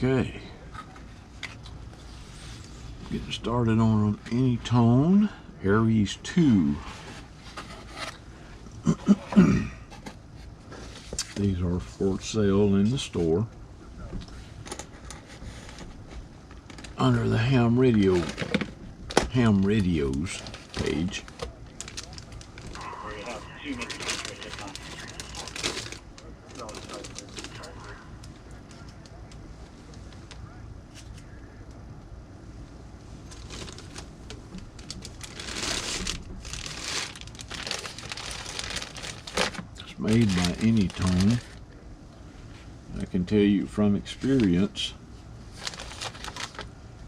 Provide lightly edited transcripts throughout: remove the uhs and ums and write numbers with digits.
Okay. Getting started on Any Tone, Aries 2. These are for sale in the store under the Ham Radios page. Made by Any Tone. I can tell you from experience,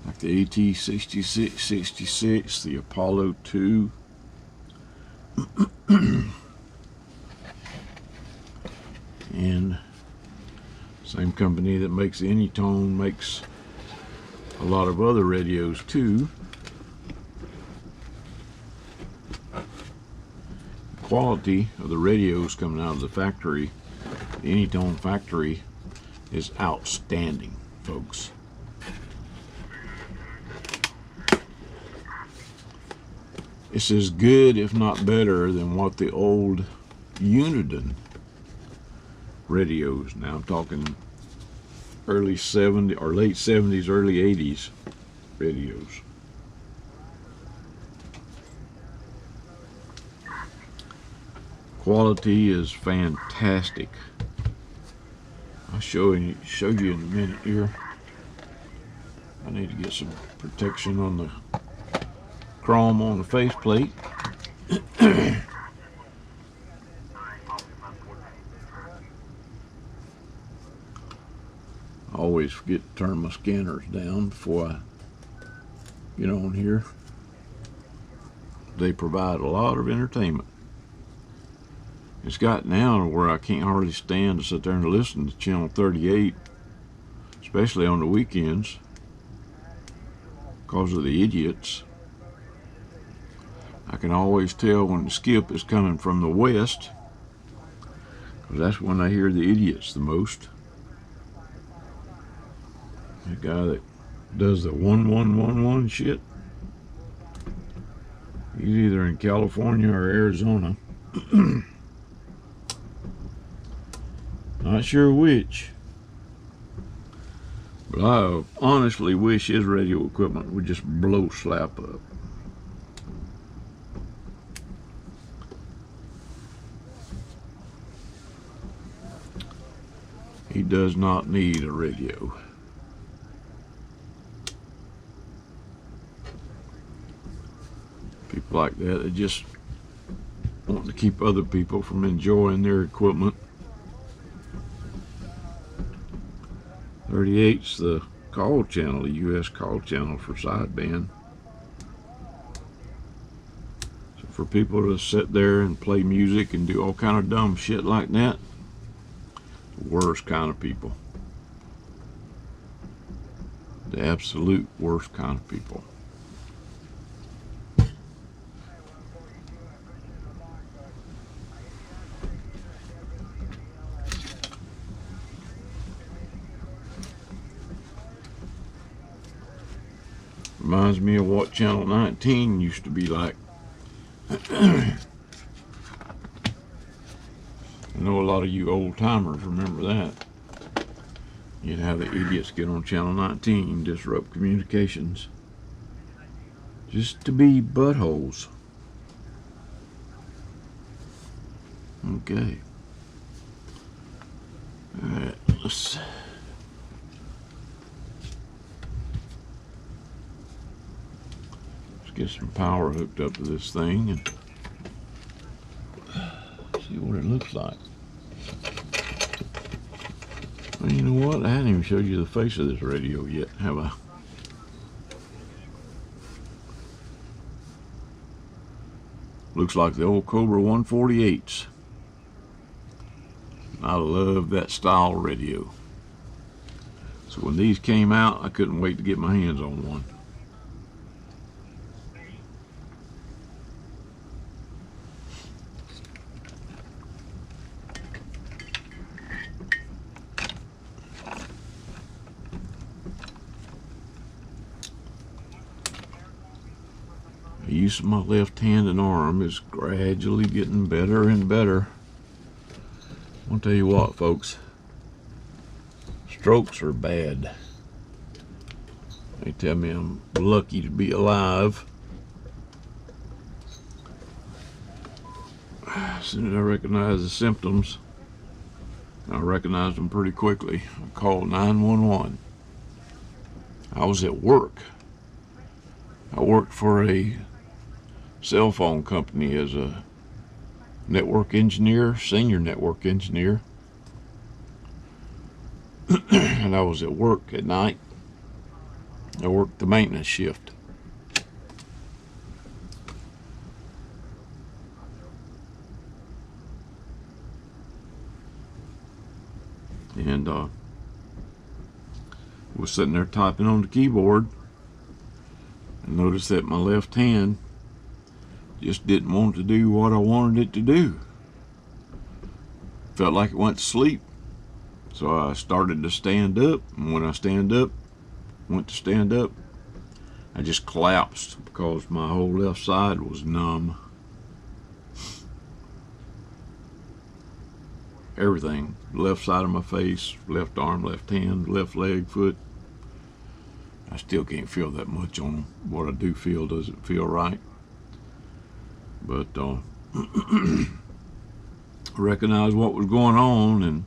like the AT6666, the Apollo 2, and same company that makes Any Tone makes a lot of other radios too. Quality of the radios coming out of the factory, the Any Tone factory, is outstanding, folks. It's as good, if not better, than what the old Uniden radios. Now I'm talking early 70s or late 70s, early 80s radios. Quality is fantastic. I'll show you in a minute here. I need to get some protection on the chrome on the faceplate. I always forget to turn my scanners down before I get on here. They provide a lot of entertainment. It's got now to where I can't hardly stand to sit there and listen to channel 38, especially on the weekends, because of the idiots. I can always tell when the skip is coming from the west, because that's when I hear the idiots the most. The guy that does the 1111 shit, he's either in California or Arizona. Not sure which, but I honestly wish his radio equipment would just blow slap up. He does not need a radio. People like that just want to keep other people from enjoying their equipment. 38's the call channel, the US call channel for sideband. So for people to sit there and play music and do all kind of dumb shit like that, the worst kind of people. The absolute worst kind of people. Reminds me of what Channel 19 used to be like. I know a lot of you old timers remember that. You'd have the idiots get on Channel 19, disrupt communications, just to be buttholes. Okay. Alright, let's get some power hooked up to this thing and see what it looks like. Well, you know what? I hadn't even showed you the face of this radio yet, have I? Looks like the old Cobra 148s. I love that style radio. So when these came out, I couldn't wait to get my hands on one. use of my left hand and arm is gradually getting better and better. I'll tell you what, folks, strokes are bad. They tell me I'm lucky to be alive. As soon as I recognize the symptoms, I recognized them pretty quickly. I called 911. I was at work. I worked for a cell phone company as a network engineer, senior network engineer. And I was at work at night. I worked the maintenance shift. And was sitting there typing on the keyboard and noticed that my left hand just didn't want to do what I wanted it to do. Felt like it went to sleep. So I started to stand up, and when I went to stand up, I just collapsed because my whole left side was numb. Everything. Left side of my face, left arm, left hand, left leg, foot. I still can't feel that much on them. What I do feel doesn't feel right. But I recognized what was going on and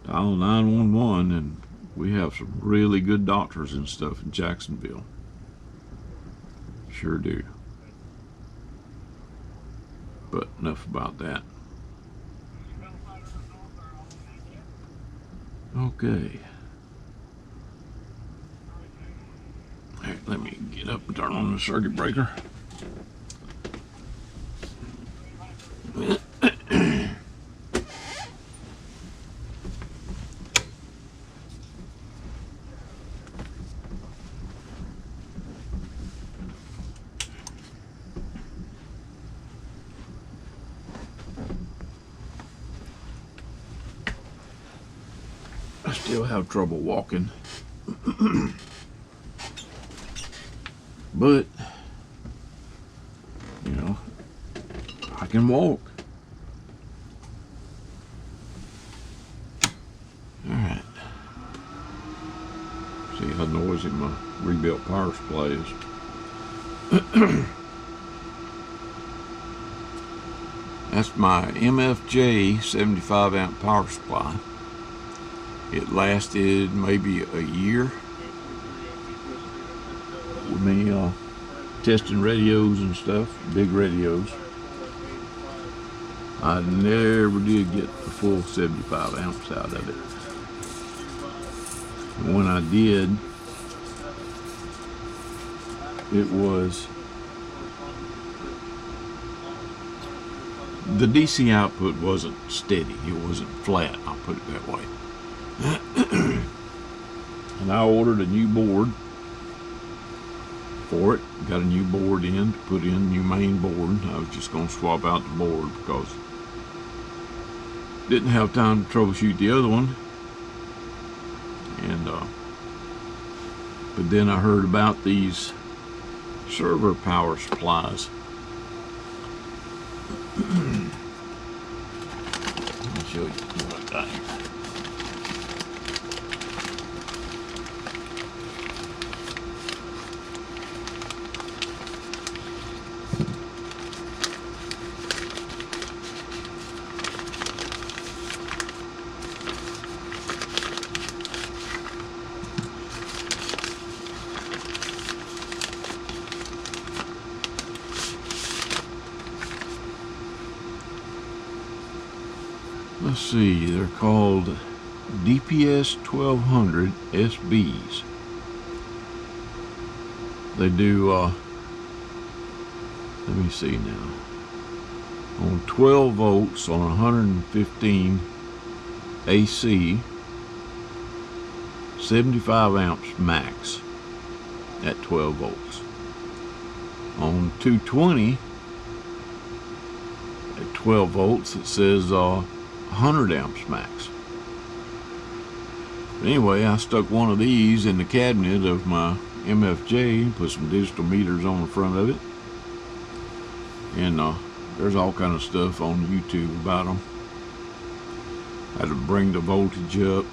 dialed 911, and we have some really good doctors and stuff in Jacksonville. Sure do. But enough about that. Okay. All right, let me get up and turn on the circuit breaker. I still have trouble walking. But, you know, I can walk. Alright. See how noisy my rebuilt power supply is. That's my MFJ 75 amp power supply. It lasted maybe a year with me testing radios and stuff, big radios. I never did get the full 75 amps out of it. And when I did, it was the DC output wasn't steady. It wasn't flat, I'll put it that way. And I ordered a new board for it. Got a new board in to put in a new main board. I was just going to swap out the board because didn't have time to troubleshoot the other one. And but then I heard about these server power supplies. Let me show you what I got here. Let's see, they're called DPS 1200 SBs. They do, let me see now, on 12 volts on 115 AC, 75 amps max at 12 volts. On 220 at 12 volts it says 100 amps max. But anyway, I stuck one of these in the cabinet of my MFJ, put some digital meters on the front of it, and there's all kind of stuff on YouTube about them. How to bring the voltage up,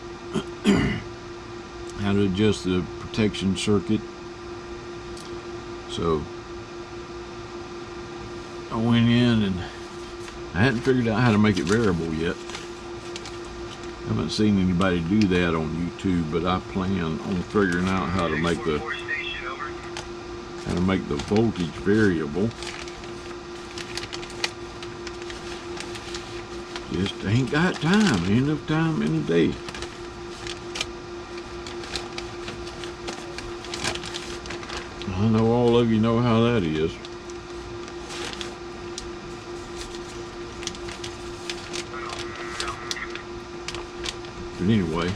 how to adjust the protection circuit. So I went in and I hadn't figured out how to make it variable yet. I haven't seen anybody do that on YouTube, but I plan on figuring out how to make the voltage variable. Just ain't got time. Ain't enough time in a day. I know all of you know how that is. But anyway,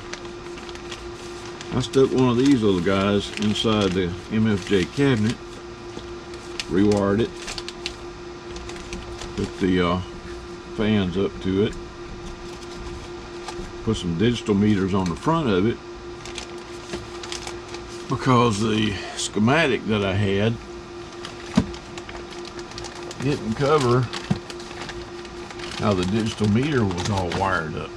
I stuck one of these little guys inside the MFJ cabinet, rewired it, put the fans up to it, put some digital meters on the front of it, because the schematic that I had didn't cover how the digital meter was all wired up.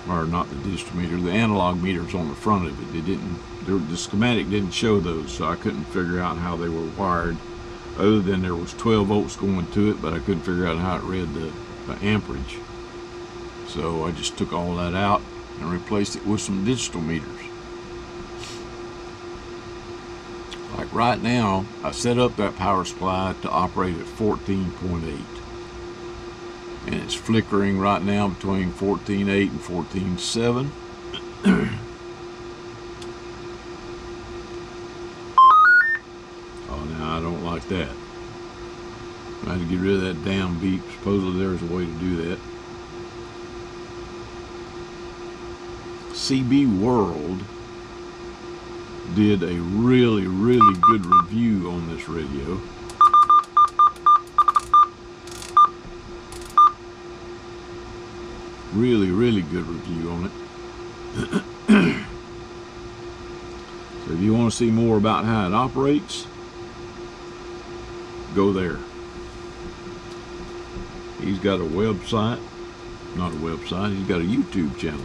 Or not the digital meter, the analog meters on the front of it. The schematic didn't show those, so I couldn't figure out how they were wired, other than there was 12 volts going to it, but I couldn't figure out how it read the amperage. So I just took all that out and replaced it with some digital meters. Like right now, I set up that power supply to operate at 14.8. And it's flickering right now between 14.8 and 14.7. Oh, now I don't like that. I had to get rid of that damn beep. Supposedly there's a way to do that. CB World did a really, really good review on this radio. Really, really good review on it. So if you want to see more about how it operates, go there. He's got a website, not a website, he's got a YouTube channel.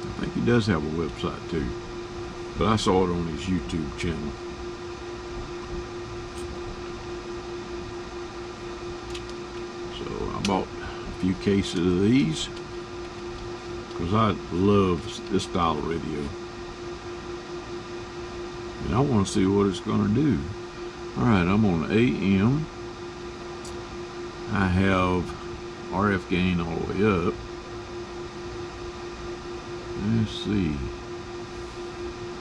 I think he does have a website too, but I saw it on his YouTube channel. So I bought a few cases of these because I love this style of radio, and I want to see what it's going to do. Alright, I'm on AM. I have RF gain all the way up. Let's see.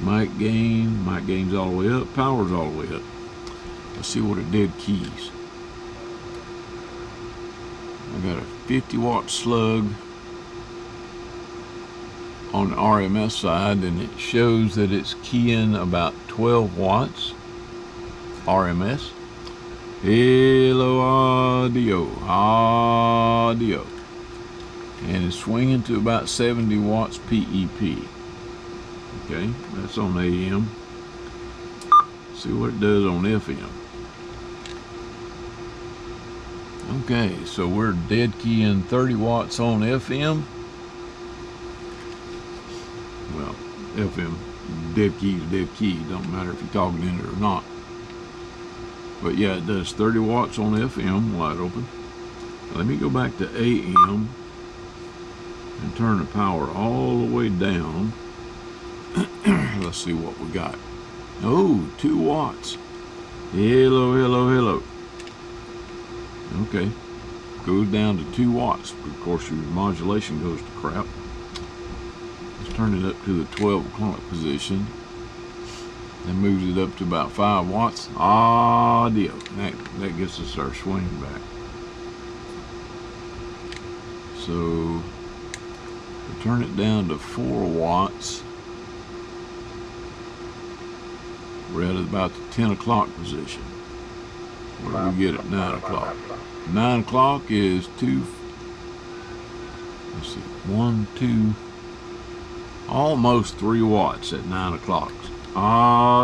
Mic gain's all the way up, power's all the way up. Let's see what it did keys. I got a 50 watt slug on the RMS side, and it shows that it's keying about 12 watts RMS. Hello, audio. And it's swinging to about 70 watts PEP. Okay, that's on AM. See what it does on FM. Okay, so we're dead keying 30 watts on FM. Well, FM, dead key is dead key. Don't matter if you're talking in it or not. But yeah, it does 30 watts on FM, wide open. Let me go back to AM and turn the power all the way down. Let's see what we got. Oh, 2 watts. Hello. Okay, goes down to 2 watts. Of course, your modulation goes to crap. Let's turn it up to the 12 o'clock position. That moves it up to about 5 watts. Audio. That gets us our swing back. So we turn it down to 4 watts. We're at about the 10 o'clock position. Where do we get at 9 o'clock? 9 o'clock is 2. Let's see. 1, 2, almost 3 watts at 9 o'clock.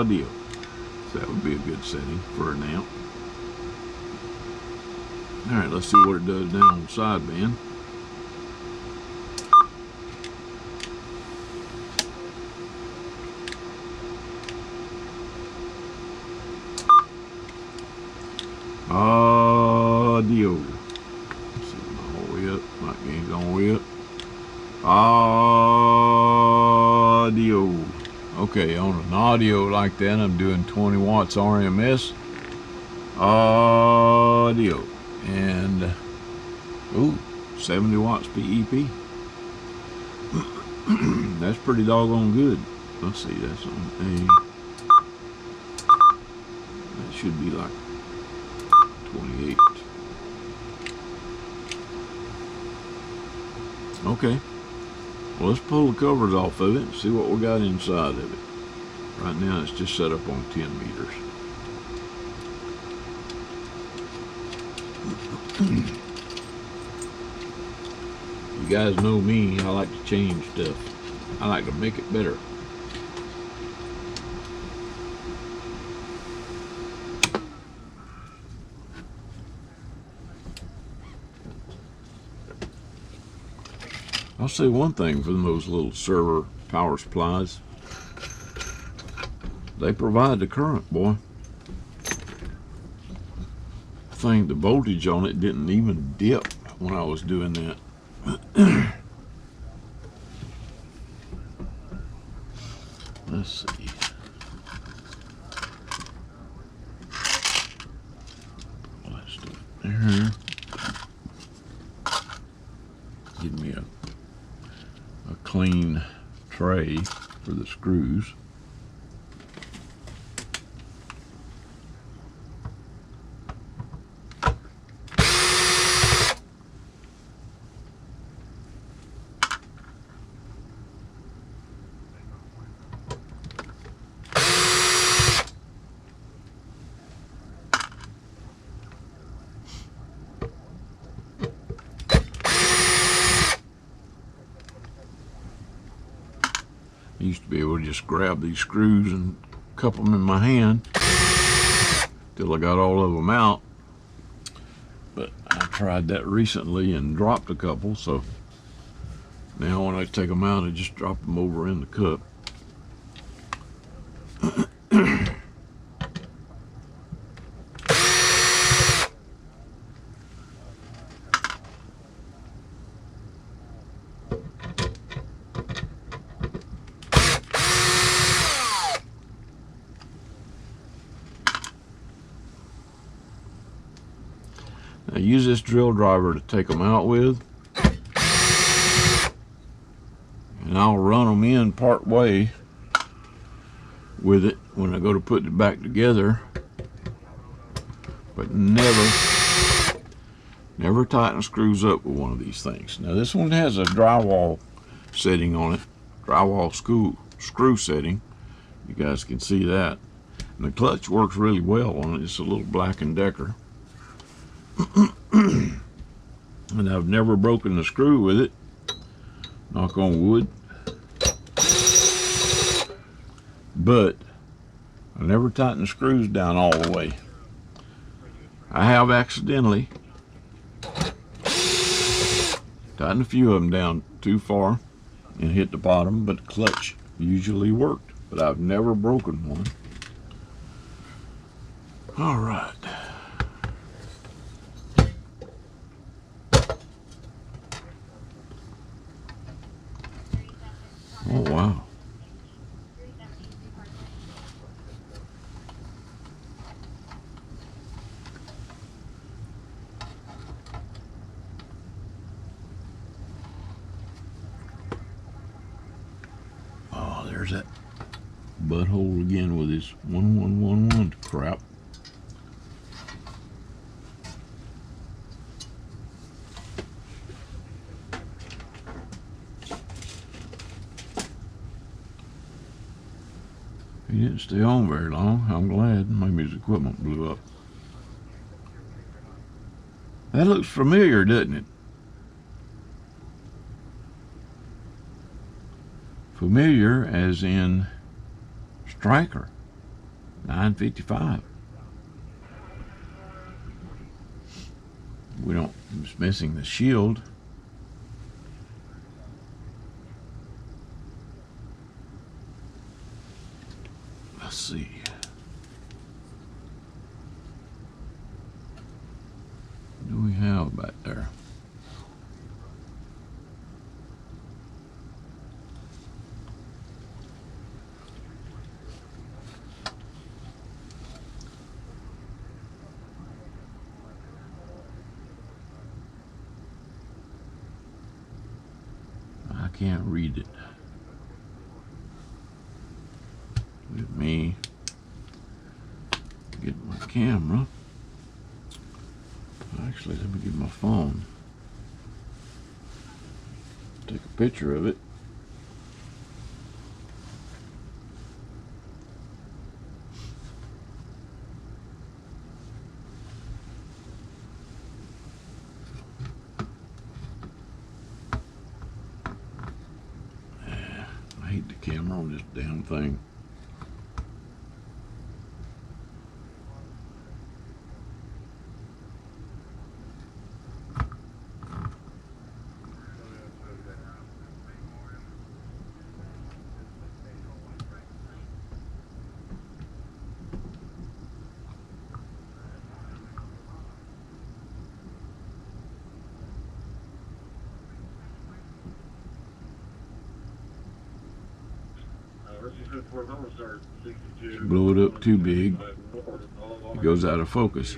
Deal. So that would be a good setting for an amp. Alright, let's see what it does down on the sideband. Audio. Let's see, am I all the way up? My game's all the way up. Audio. Okay, on an audio like that, I'm doing 20 watts RMS. Audio. And, 70 watts PEP. That's pretty doggone good. Let's see, that's on a... That should be like 28. Okay. Well, let's pull the covers off of it and see what we got inside of it. Right now it's just set up on 10 meters. You guys know me, I like to change stuff. I like to make it better. I'll say one thing for those little server power supplies. They provide the current, boy. I think the voltage on it didn't even dip when I was doing that. Let's see. All that stuff there. Give me a clean tray for the screws. I used to be able to just grab these screws and cup them in my hand till I got all of them out. But I tried that recently and dropped a couple, so now when I take them out, I just drop them over in the cup. Now use this drill driver to take them out with, and I'll run them in part way with it when I go to put it back together, but never tighten screws up with one of these things. Now this one has a drywall setting on it, drywall screw setting. You guys can see that, and the clutch works really well on it. It's a little Black & Decker. And I've never broken the screw with it, knock on wood, but I never tightened the screws down all the way. I have accidentally tightened a few of them down too far and hit the bottom, but the clutch usually worked, but I've never broken one. All right. Oh, wow. Oh, there's that butthole again with his 1111 crap. He didn't stay on very long. I'm glad. Maybe his equipment blew up. That looks familiar, doesn't it? Familiar as in striker, 955. We don't, it's missing the shield. Let's see. What do we have back there? I can't read it. Let me get my camera. Actually, let me get my phone. Take a picture of it. I hate the camera on this damn thing. If you blow it up too big, it goes out of focus.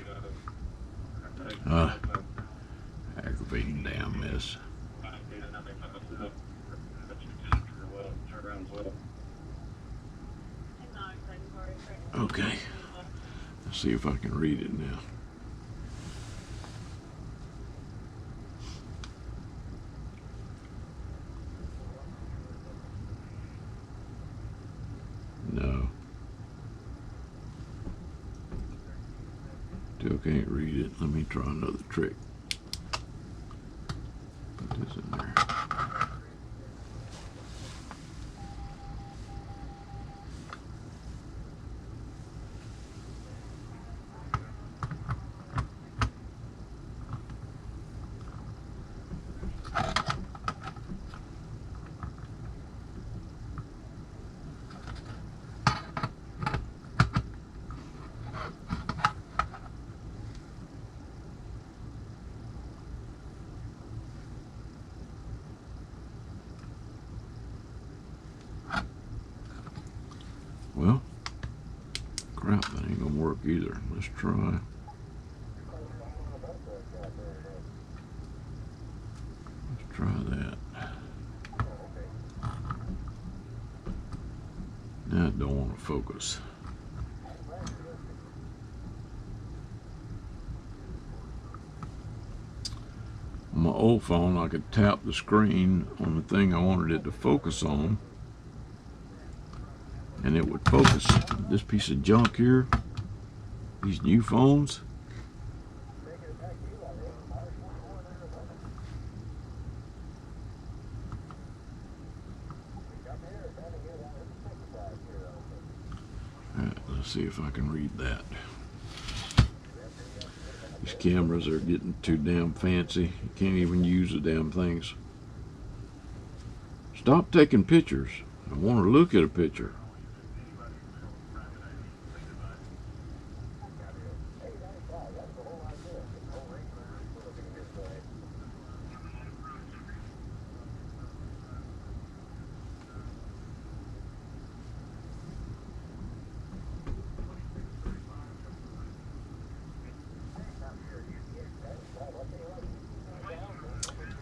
Aggravating damn mess. Okay, let's see if I can read it now. No. Still can't read it. Let me try another trick. Put this in there. Well, crap, that ain't gonna work either. Let's try. Let's try that. Now I don't want to focus. On my old phone, I could tap the screen on the thing I wanted it to focus on, and it would focus. This piece of junk here, these new phones, let's see if I can read that. These cameras are getting too damn fancy. You can't even use the damn things. Stop taking pictures. I want to look at a picture.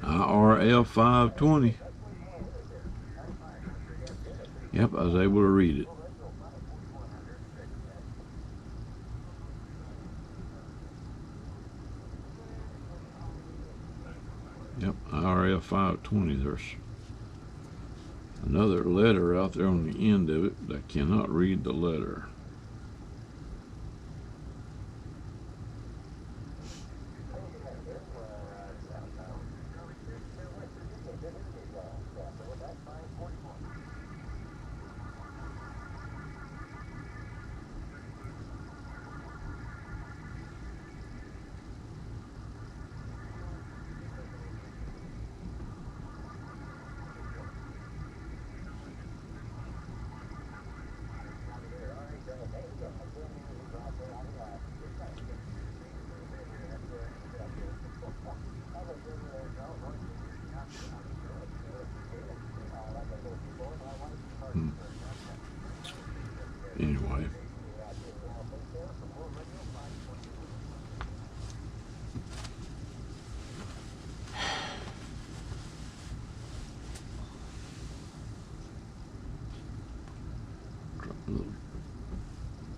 IRF 520. Yep, I was able to read it. Yep, IRF 520. There's another letter out there on the end of it, but I cannot read the letter.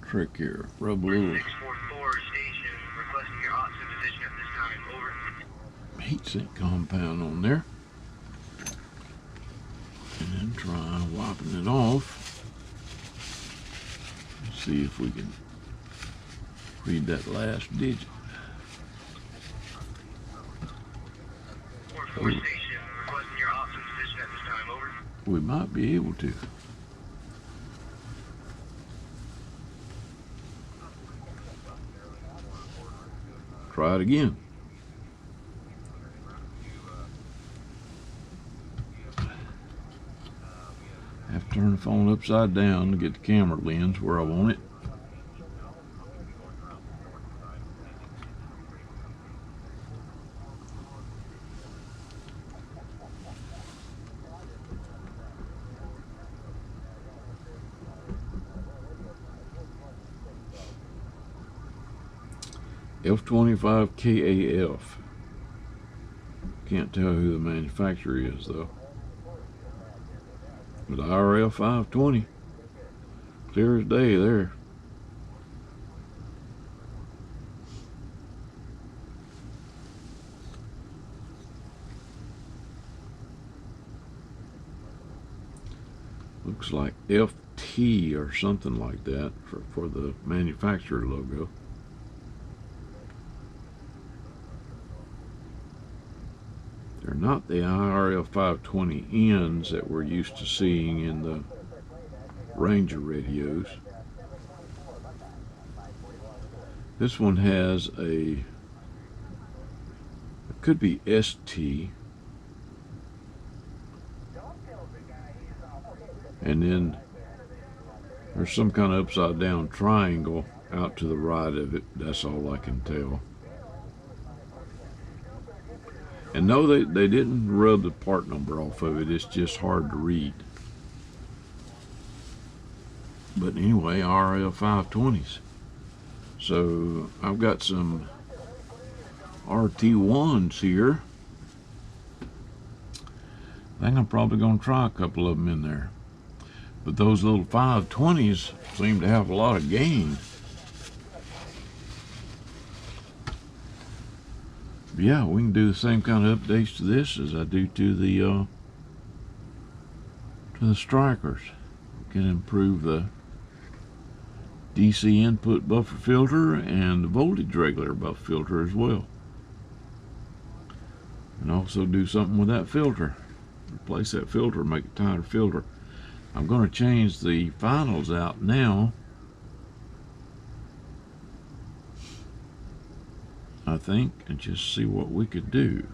trick here. Rub a little 644 station, requesting your oxygen position at this time. Over. heat sink compound on there. And then try wiping it off. See if we can read that last digit. 44 station, requesting your oxygen position at this time. Over. We might be able to. Try it again. Have to turn the phone upside down to get the camera lens where I want it. F25 KAF. Can't tell who the manufacturer is though. But IRL 520. Clear as day there. Looks like FT or something like that for the manufacturer logo. They're not the IRL 520Ns that we're used to seeing in the Ranger radios. This one has it could be ST. And then there's some kind of upside down triangle out to the right of it. That's all I can tell. And no, they didn't rub the part number off of it. It's just hard to read. But anyway, RL 520s. So I've got some RT1s here. I think I'm probably going to try a couple of them in there. But those little 520s seem to have a lot of gain. Yeah, we can do the same kind of updates to this as I do to the strikers. We can improve the DC input buffer filter and the voltage regulator buffer filter as well. And also do something with that filter. Replace that filter, make a tighter filter. I'm going to change the finals out now, I think, and just see what we could do.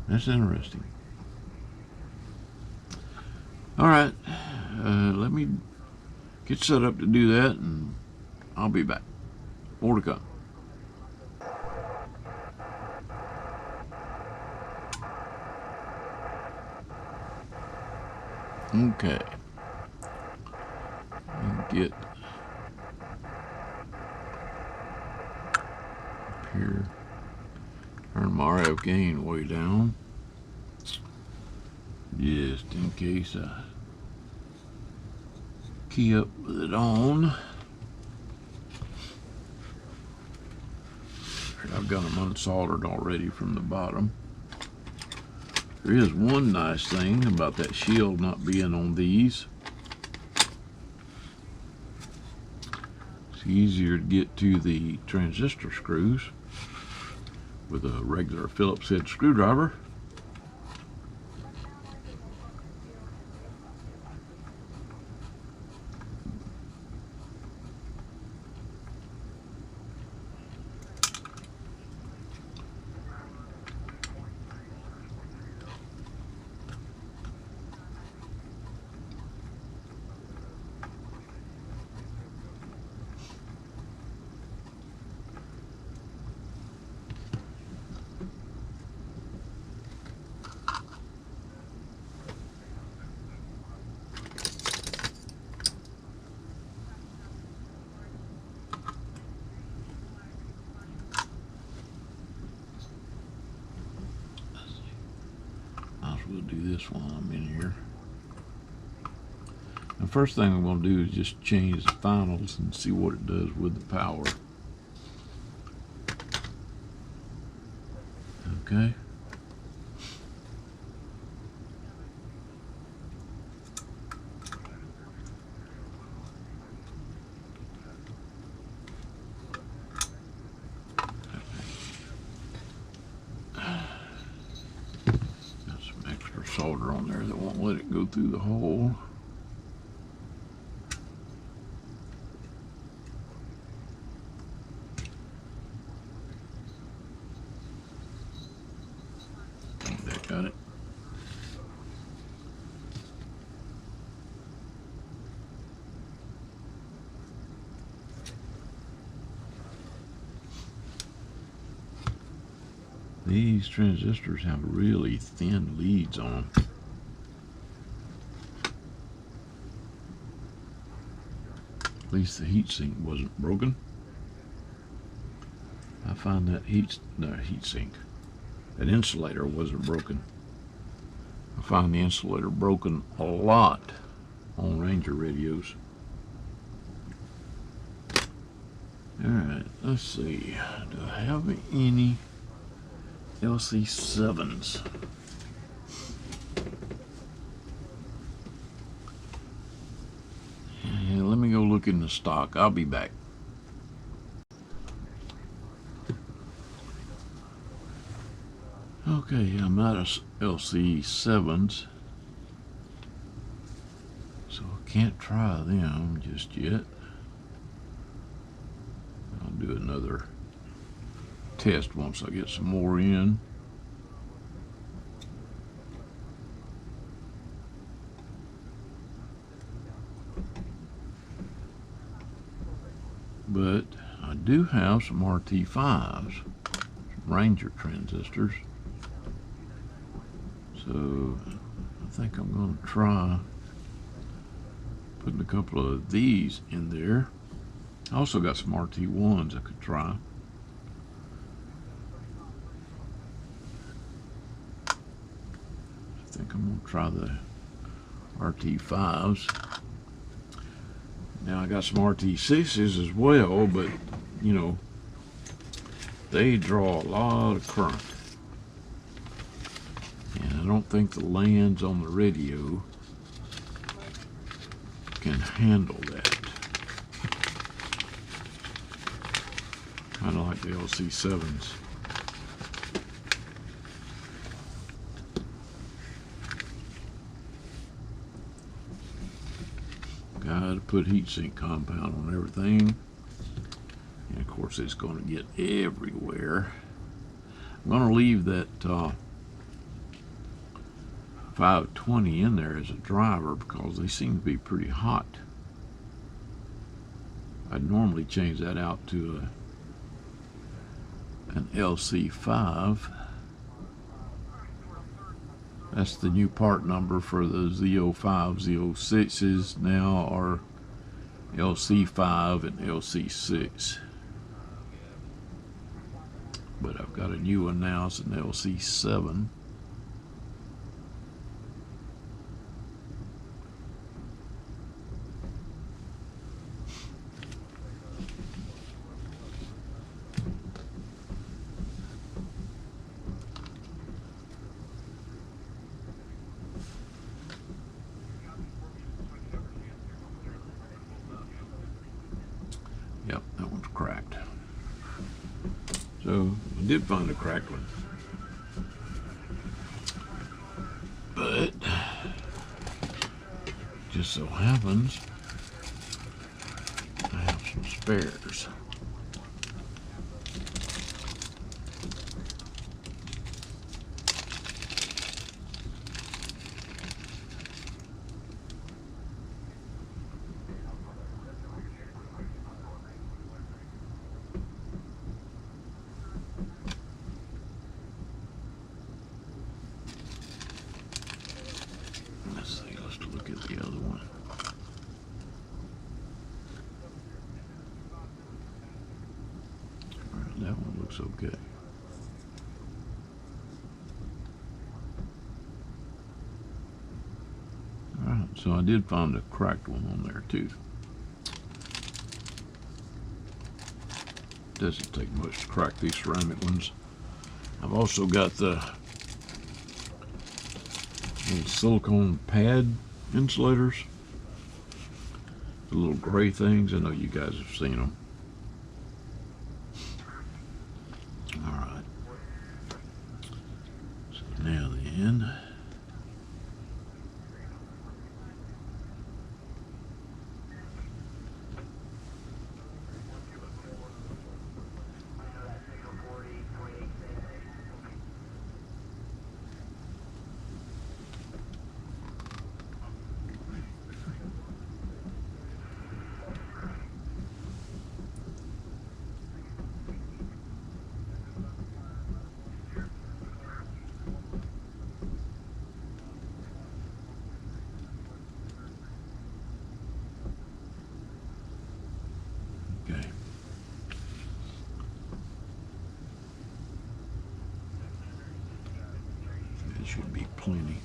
That's interesting. All right, let me get set up to do that, and I'll be back. More to come. Okay. Get up here. Turn my RF gain way down. Just in case I key up with it on. I've got them unsoldered already from the bottom. There is one nice thing about that shield not being on these. It's easier to get to the transistor screws with a regular Phillips head screwdriver. We'll do this while I'm in here. The first thing I'm going to do is just change the finals and see what it does with the power. Okay. Got some extra solder on there that won't let it go through the hole. Got it. These transistors have really thin leads on them. At least the heatsink wasn't broken. I found that that insulator wasn't broken. I found the insulator broken a lot on Ranger radios. Alright, let's see. Do I have any LC7s? Yeah, let me go look in the stock. I'll be back. Okay, I'm out of LC7s, so I can't try them just yet. I'll do another test once I get some more in. But I do have some RT5s, some Ranger transistors. So I think I'm going to try putting a couple of these in there. I also got some RT1s I could try. I think I'm going to try the RT5s. Now I got some RT6s as well, but you know, they draw a lot of current. And I don't think the lands on the radio can handle that. Kind of like the LC7s. Gotta put heatsink compound on everything. And of course it's going to get everywhere. I'm going to leave that 520 in there as a driver because they seem to be pretty hot. I'd normally change that out to an LC5. That's the new part number for the Z05, Z06s now are LC5 and LC6. But I've got a new one now, it's an LC7. Yep, that one's cracked. So I did find a cracked one. But just so happens I have some spares. The other one. All right, that one looks okay. All right, So I did find a cracked one on there too. Doesn't take much to crack these ceramic ones. I've also got the little silicone pad insulators. The little gray things. I know you guys have seen them. Alright. So now then. Okay. That should be plenty.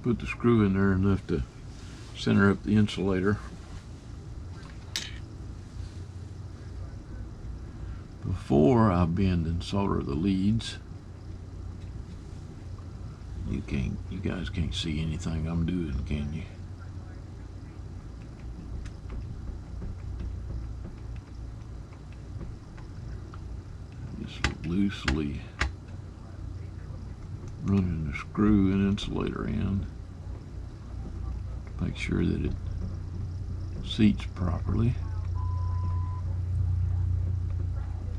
Put the screw in there enough to center up the insulator. Before I bend and solder the leads, you guys can't see anything I'm doing, can you? Just loosely running the screw and insulator in to make sure that it seats properly.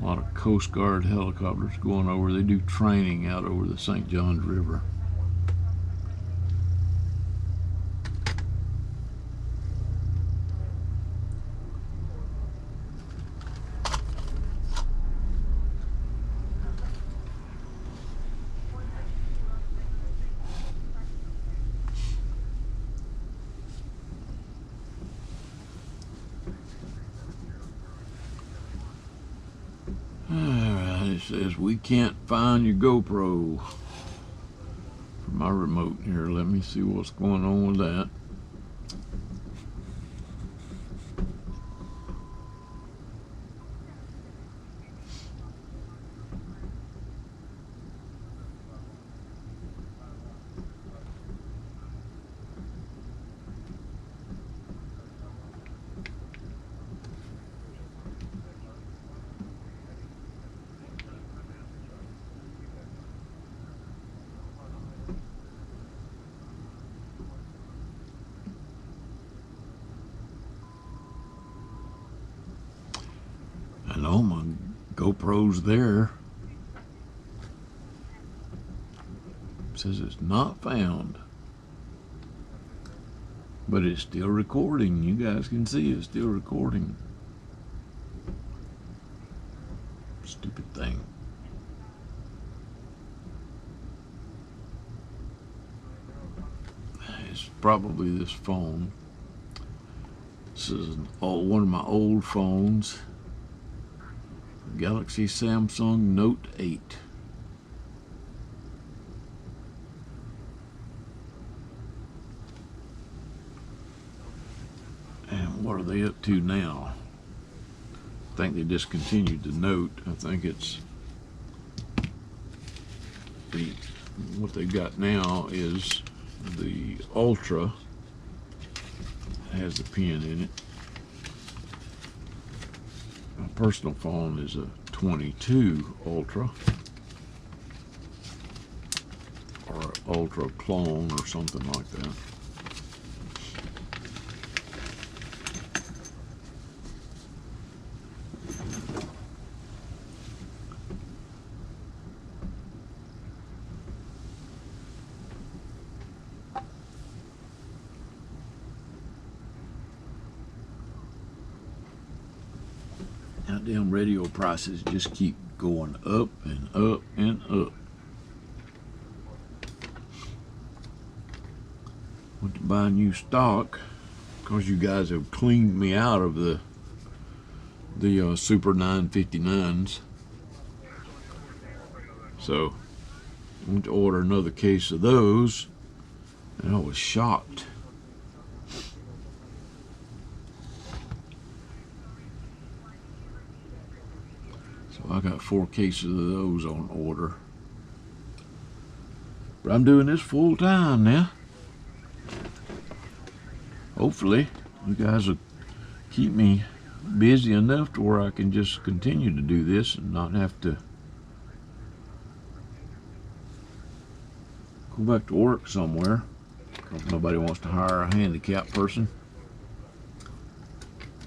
A lot of Coast Guard helicopters going over. They do training out over the St. Johns River. Alright, it says we can't find your GoPro for my remote here. Let me see what's going on with that. I know my GoPro's there. It says it's not found. But it's still recording. You guys can see it's still recording. Stupid thing. It's probably this phone. This is one of my old phones. Galaxy Samsung Note 8. And what are they up to now? I think they discontinued the Note. I think it's what they've got now is the Ultra. It has the pen in it. My personal phone is a 22 Ultra or Ultra clone or something like that. Now, damn radio prices just keep going up and up and up. Went to buy new stock because you guys have cleaned me out of the Super 959s. So I went to order another case of those, and I was shocked. I got 4 cases of those on order. But I'm doing this full time now. Hopefully, you guys will keep me busy enough to where I can just continue to do this and not have to go back to work somewhere. Because nobody wants to hire a handicapped person.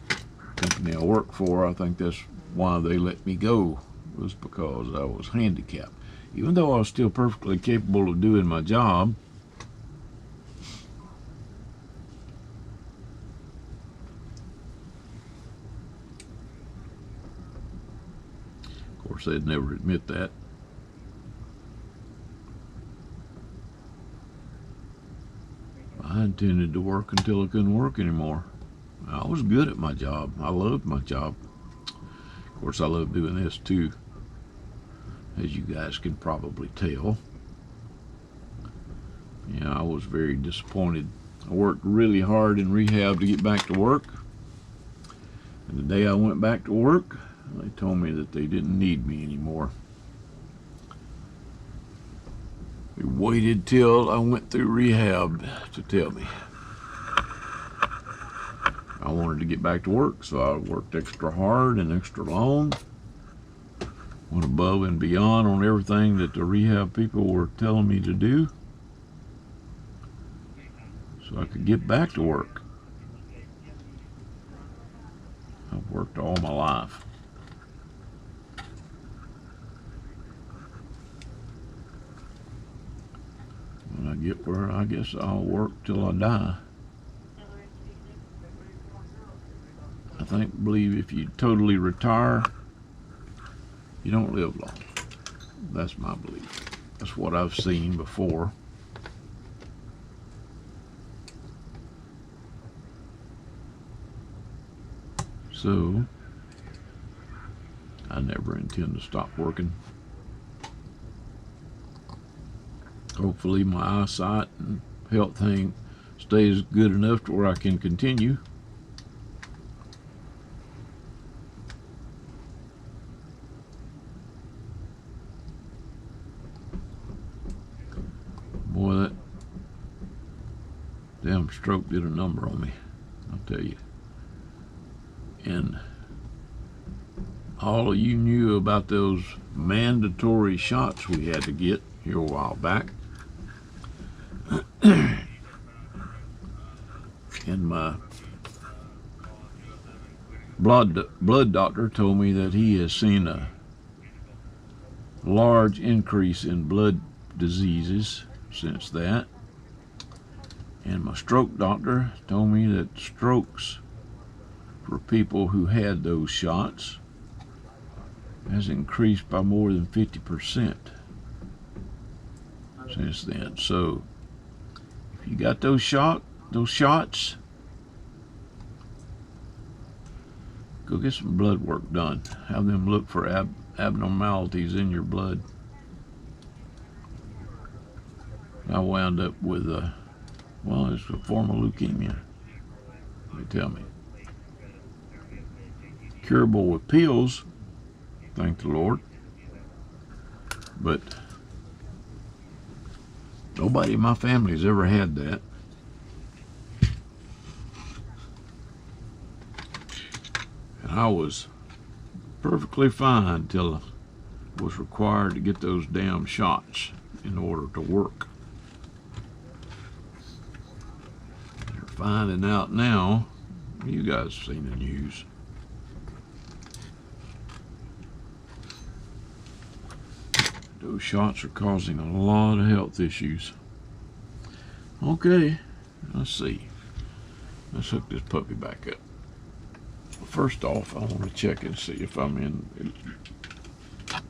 The company I work for, I think that's why they let me go, was because I was handicapped. Even though I was still perfectly capable of doing my job, of course they'd never admit that. I intended to work until I couldn't work anymore. I was good at my job. I loved my job. Of course, I love doing this too, as you guys can probably tell. Yeah, I was very disappointed. I worked really hard in rehab to get back to work. And the day I went back to work, they told me that they didn't need me anymore. They waited till I went through rehab to tell me. I wanted to get back to work, so I worked extra hard and extra long. Went above and beyond on everything that the rehab people were telling me to do, so I could get back to work. I've worked all my life. When I get where, I guess I'll work till I die. I believe if you totally retire, you don't live long. That's my belief. That's what I've seen before. So, I never intend to stop working. Hopefully my eyesight and health thing stays good enough to where I can continue. Boy, that damn stroke did a number on me, I'll tell you. And all of you knew about those mandatory shots we had to get here a while back. And my blood doctor told me that he has seen a large increase in blood diseases since that. And my stroke doctor told me that strokes for people who had those shots has increased by more than 50% since then. So if you got those shots, go get some blood work done. Have them look for abnormalities in your blood. I wound up with it's a form of leukemia, they tell me. curable with pills, thank the Lord. But nobody in my family has ever had that. And I was perfectly fine until I was required to get those damn shots in order to work. They're finding out now. You guys seen the news. Those shots are causing a lot of health issues. Okay, let's see. Let's hook this puppy back up. First off, I want to check and see if I'm in the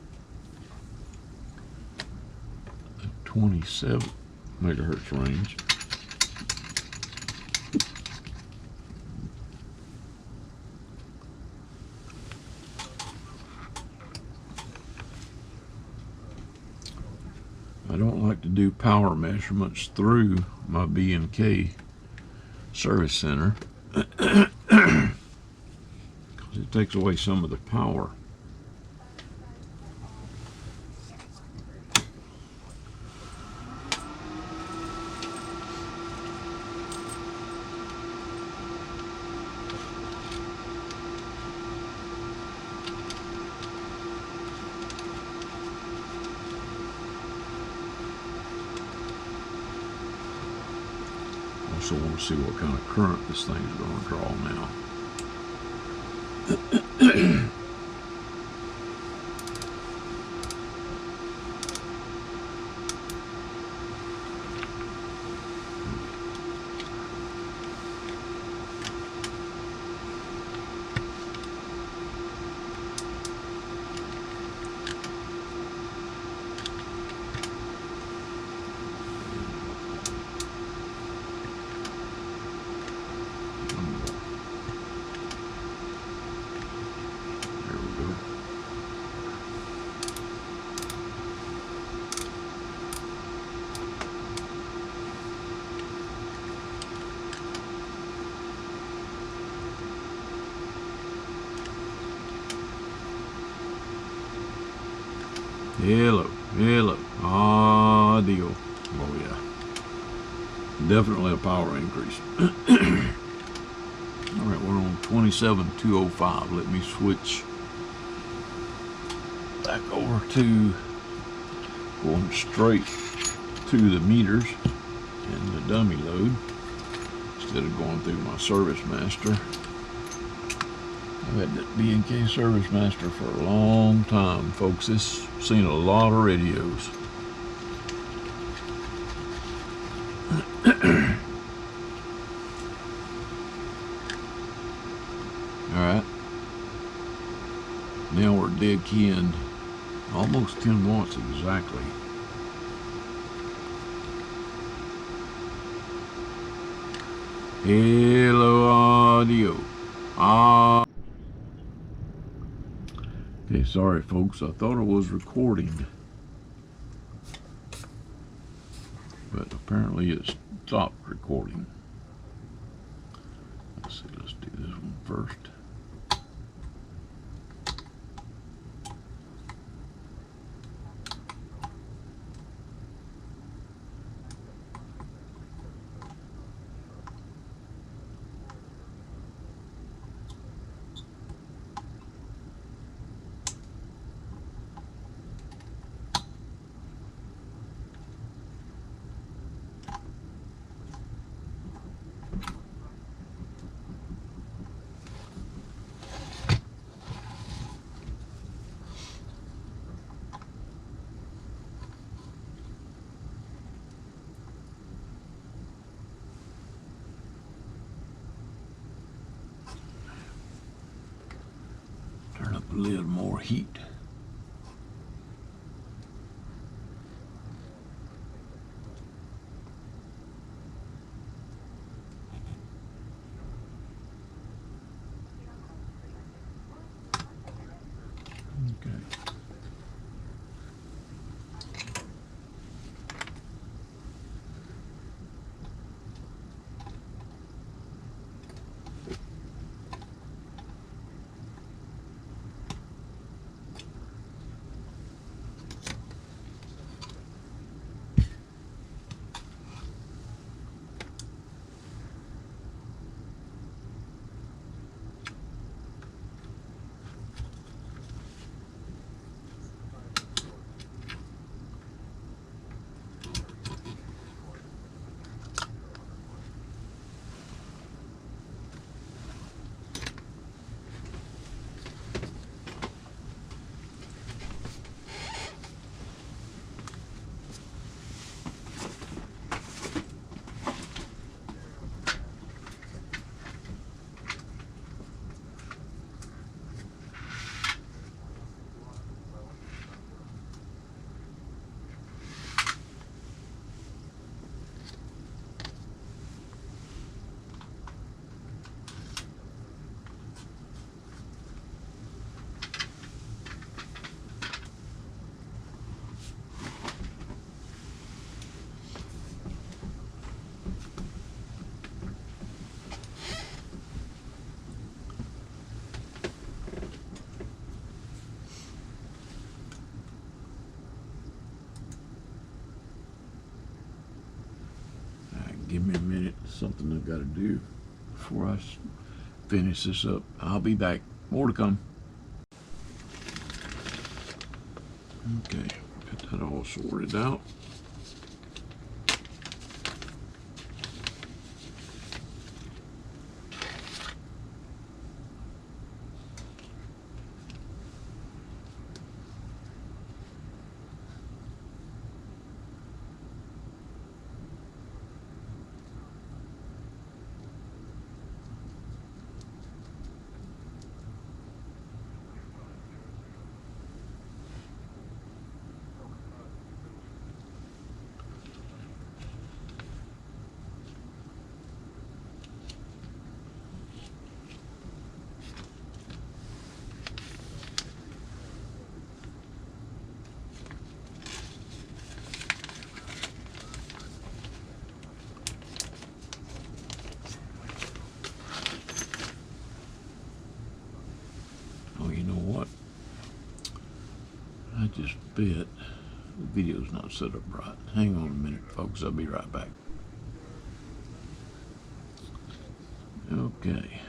27 megahertz range. I don't like to do power measurements through my B&K service center because it takes away some of the power. Also want to see what kind of current this thing is going to draw now. Hello, deal. Oh yeah, definitely a power increase. All right, we're on 27,205. Let me switch back over to going straight to the meters and the dummy load instead of going through my service master. I've had that B&K Service Master for a long time, folks. It's seen a lot of radios. Alright. Now we're dead keying almost 10 watts exactly. Hello, audio. Okay, sorry folks, I thought I was recording, but apparently it stopped recording. Let's see, let's do this one first. Turn up a little more heat. Okay. Give me a minute. Something I've got to do before I finish this up. I'll be back. More to come. Okay, got that all sorted out. Oh, you know what? I just bet the video's not set up right. Hang on a minute, folks. I'll be right back. Okay.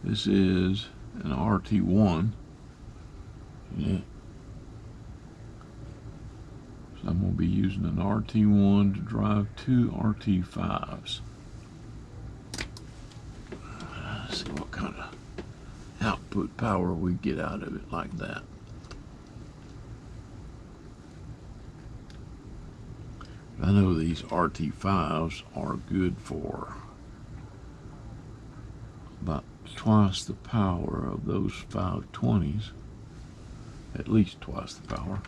This is an RT1. Yeah. So I'm going to be using an RT1 to drive two RT5s. Let's see what kind of output power we get out of it like that. I know these RT5s are good for about twice the power of those 520s, at least twice the power.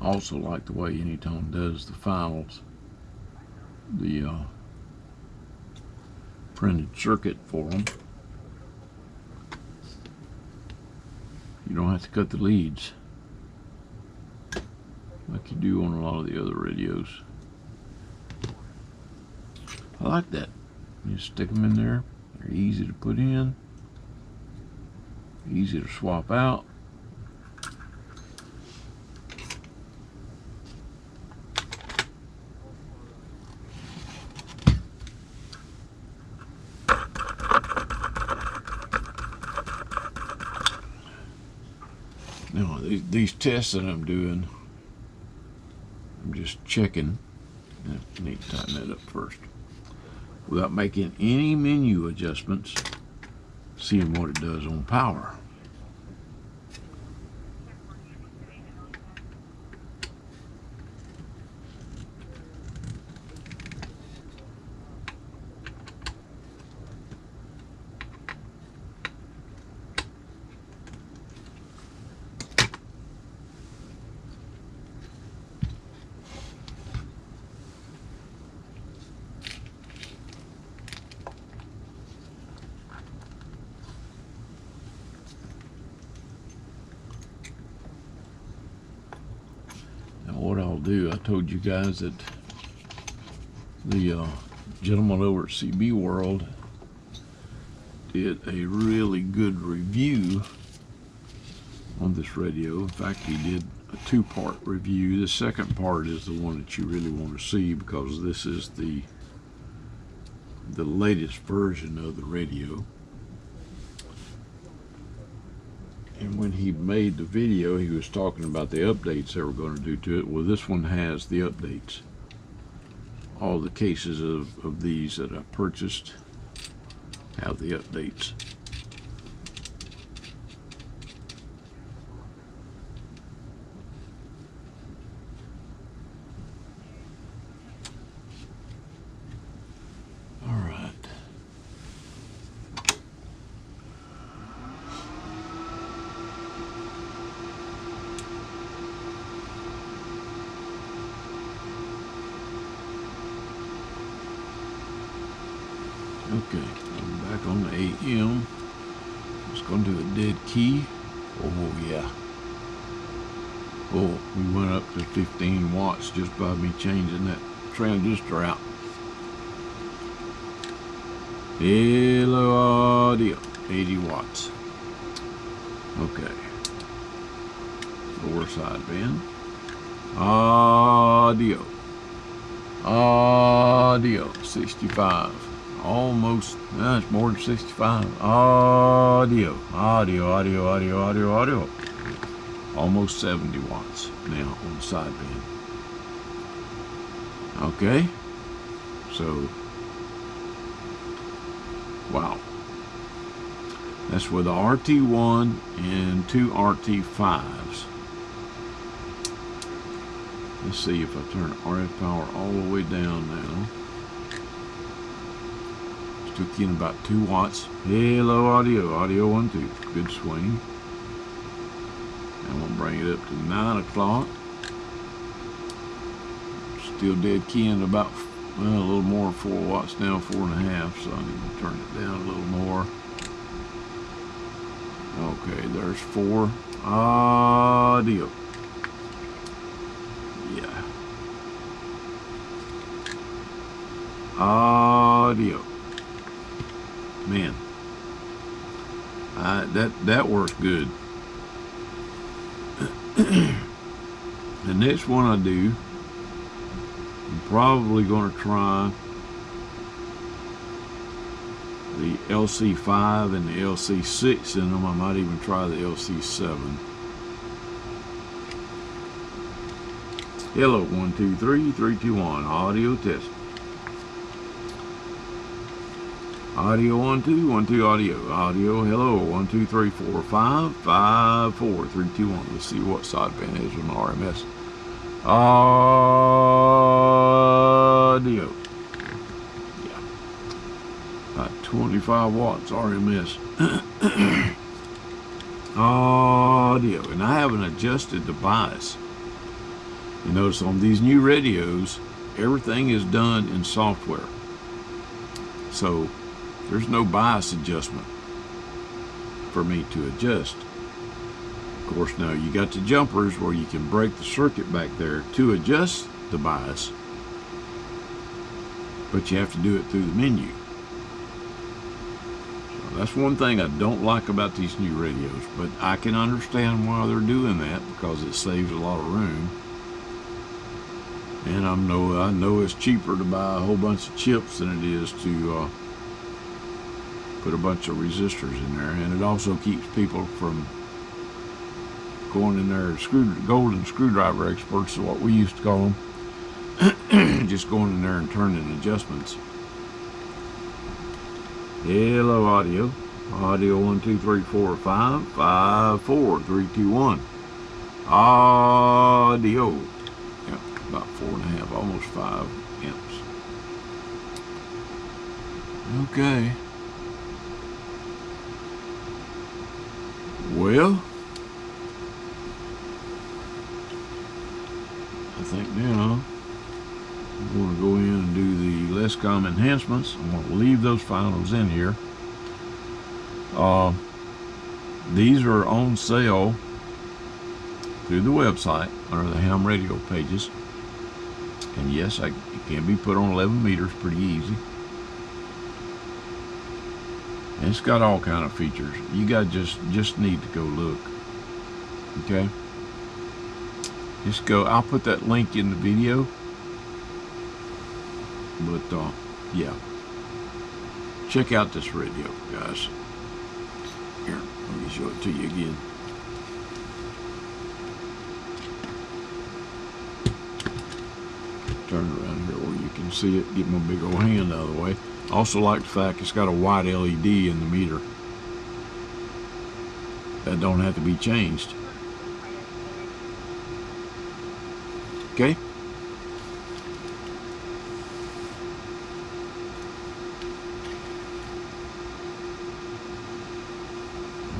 I also like the way Anytone does the files, the printed circuit for them. You don't have to cut the leads like you do on a lot of the other radios. I like that. You stick them in there. They're easy to put in, easy to swap out. Now, these tests that I'm doing, I'm just checking. I need to tighten that up first. Without making any menu adjustments, seeing what it does on power. What I'll do, I told you guys that the gentleman over at CB World did a really good review on this radio. In fact, he did a two-part review. The second part is the one that you really want to see, because this is the latest version of the radio. And when he made the video, he was talking about the updates they were going to do to it. Well, this one has the updates. All the cases of these that I purchased have the updates. All right. Okay, I'm back on the AM. Just going to do a dead key. Oh yeah. Oh, we went up to 15 watts just by me changing that transistor out. Hello audio, 80 watts. Okay. Lower side band. Audio. Audio, 65. Almost, it's more than 65. Audio. Almost 70 watts now on the side band. Okay. So, wow. That's with the RT1 and 2 RT5s. Let's see if I turn RF power all the way down now. Took in about 2 watts. Hello audio, audio 1, 2. Good swing. And we'll bring it up to 9 o'clock. Still dead keying about, well, a little more, 4 watts now, 4.5. So I need to turn it down a little more. Okay, there's 4. Audio. Yeah. Audio. Man, that works good. The next one I do, I'm probably going to try the LC5 and the LC6 in them. I might even try the LC7. Hello, 1, 2, 3, 3, 2, 1. Audio test. Audio 1, 2, 1, 2, audio. Audio, hello, 1, 2, 3, 4, 5, 5, 4, 3, 2, 1. Let's see what sideband is on RMS. Audio. Yeah. About 25 watts RMS. Audio. And I haven't adjusted the bias. You notice on these new radios, everything is done in software. So there's no bias adjustment for me to adjust. Of course, now you got the jumpers where you can break the circuit back there to adjust the bias, but you have to do it through the menu. So that's one thing I don't like about these new radios, but I can understand why they're doing that, because it saves a lot of room. And I know it's cheaper to buy a whole bunch of chips than it is to put a bunch of resistors in there, and it also keeps people from going in there, golden screwdriver experts is what we used to call them, just going in there and turning adjustments. Hello audio, audio 1, 2, 3, 4, 5, 5, 4, 3, 2, 1. Audio, yeah, about 4.5, almost 5 amps. Okay. Well, I think now I'm going to go in and do the less common enhancements. I'm going to leave those finals in here. These are on sale through the website under the ham radio pages. And yes, it can be put on 11 meters pretty easy. And it's got all kind of features. You guys just need to go look. Okay. Just go. I'll put that link in the video. But yeah, check out this radio, guys. Here, let me show it to you again. Turn it around here where you can see it. Get my big old hand out of the way. Also like the fact it's got a white LED in the meter. That don't have to be changed. Okay.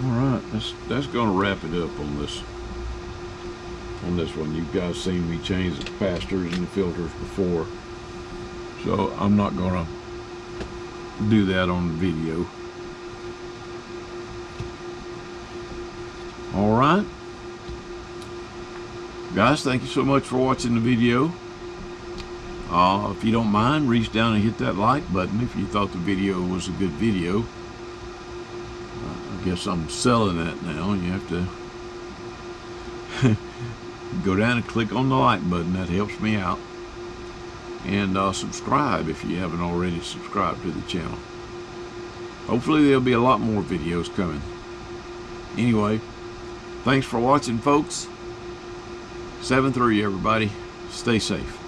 Alright, that's gonna wrap it up on this one. You guys seen me change the capacitors and the filters before, so I'm not gonna do that on the video. Alright, guys, thank you so much for watching the video. If you don't mind, reach down and hit that like button if you thought the video was a good video. I guess I'm selling that now. You have to go down and click on the like button. That helps me out. And subscribe if you haven't already subscribed to the channel. Hopefully there'll be a lot more videos coming. Anyway, thanks for watching, folks. 7-3, everybody. Stay safe.